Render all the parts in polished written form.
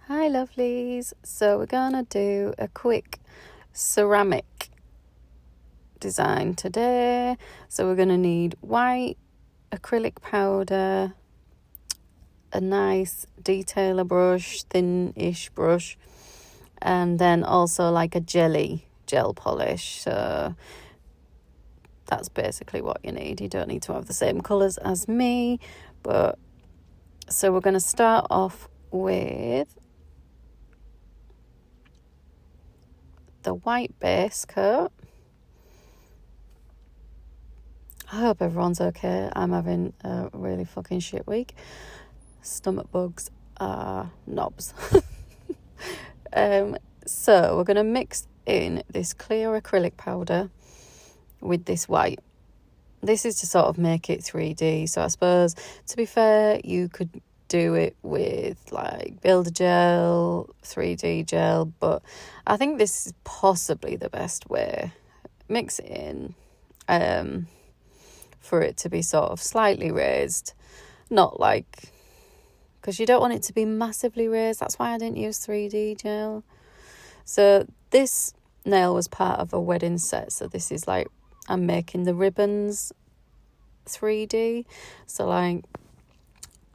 Hi lovelies, so we're gonna do a quick ceramic design today. So we're gonna need white acrylic powder, a nice detailer brush, thin-ish brush, and then also like a gel polish. So that's basically what you need. You don't need to have the same colours as me, but so we're gonna start off with the white base coat. I hope everyone's okay. I'm having a really fucking shit week. Stomach bugs are knobs. So we're going to mix in this clear acrylic powder with this white. This is to sort of make it 3D. So I suppose, to be fair, you could do it with like Builder gel, 3D gel, but I think this is possibly the best way. Mix it in for it to be sort of slightly raised, not like, because you don't want it to be massively raised. That's why I didn't use 3D gel. So this nail was part of a wedding set, so this is like, I'm making the ribbons 3D. So like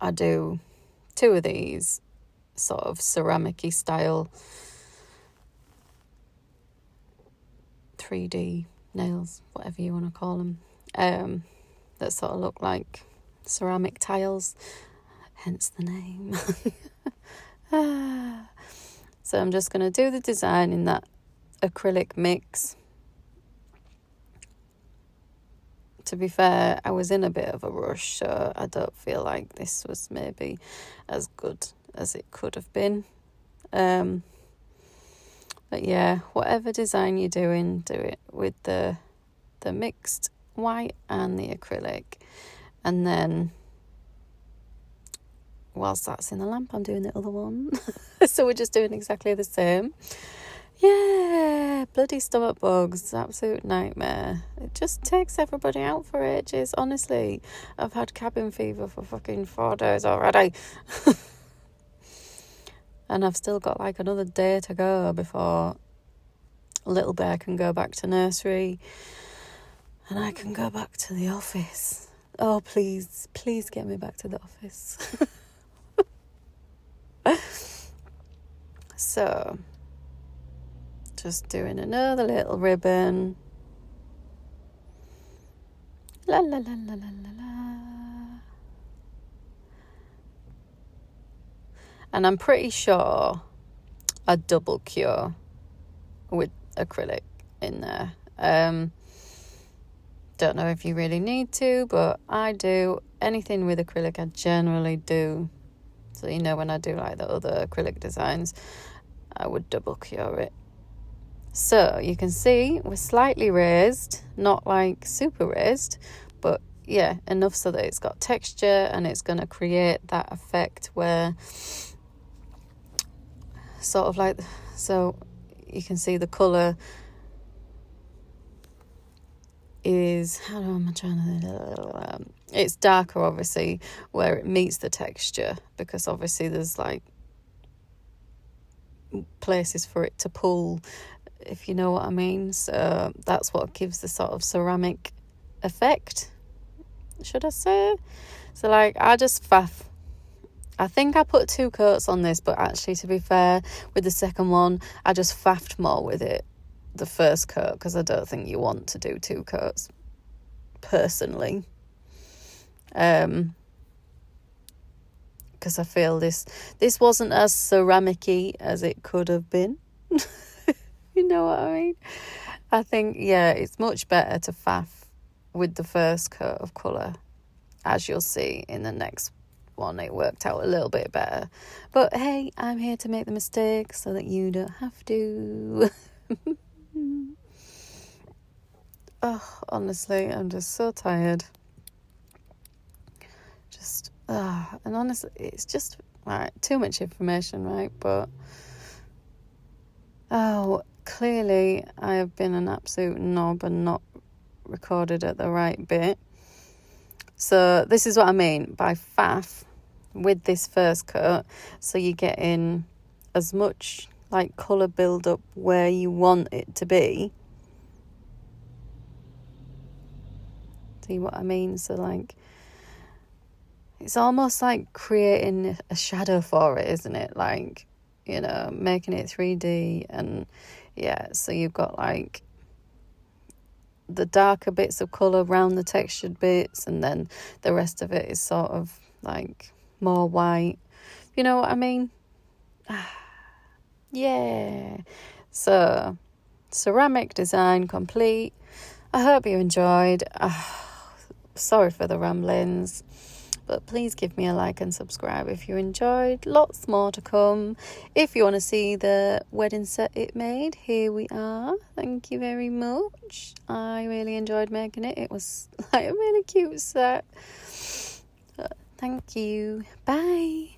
I do 2 of these sort of ceramic-y style 3D nails, whatever you want to call them, that sort of look like ceramic tiles, hence the name. So I'm just going to do the design in that acrylic mix. To be fair, I was in a bit of a rush, so I don't feel like this was maybe as good as it could have been. But yeah, whatever design you're doing, do it with the mixed white and the acrylic. And then whilst that's in the lamp, I'm doing the other one. So we're just doing exactly the same. Yeah, bloody stomach bugs, absolute nightmare. It just takes everybody out for ages, honestly. I've had cabin fever for fucking 4 days already. And I've still got like another day to go before little bear can go back to nursery and I can go back to the office. Oh, please get me back to the office. So just doing another little ribbon. La la la la la la la. And I'm pretty sure I double cure with acrylic in there. Don't know if you really need to, but I do. Anything with acrylic I generally do. So you know, when I do like the other acrylic designs, I would double cure it. So you can see we're slightly raised, not like super raised, but yeah, enough so that it's got texture and it's going to create that effect where sort of like, so you can see the colour is, it's darker obviously where it meets the texture, because obviously there's like places for it to pull, if you know what I mean. So that's what gives the sort of ceramic effect, should I say. So like I just faff. I think I put 2 coats on this, but actually, to be fair, with the second one I just faffed more with it, the first coat, because I don't think you want to do 2 coats personally, because I feel this wasn't as ceramic-y as it could have been. You know what I mean? I think, yeah, it's much better to faff with the first coat of colour. As you'll see in the next one, it worked out a little bit better. But hey, I'm here to make the mistake so that you don't have to. Oh, honestly, I'm just so tired. And honestly, it's just right, too much information, right? But clearly I have been an absolute knob and not recorded at the right bit. So this is what I mean by faff with this first coat. So you get in as much like colour build up where you want it to be. See what I mean? So like, it's almost like creating a shadow for it, isn't it? Like, you know, making it 3D. And yeah, so you've got like the darker bits of colour around the textured bits, and then the rest of it is sort of like more white. You know what I mean? Yeah. So, ceramic design complete. I hope you enjoyed. Sorry for the ramblings, but please give me a like and subscribe if you enjoyed. Lots more to come. If you want to see the wedding set it made, here we are. Thank you very much. I really enjoyed making it. It was like a really cute set. Thank you. Bye.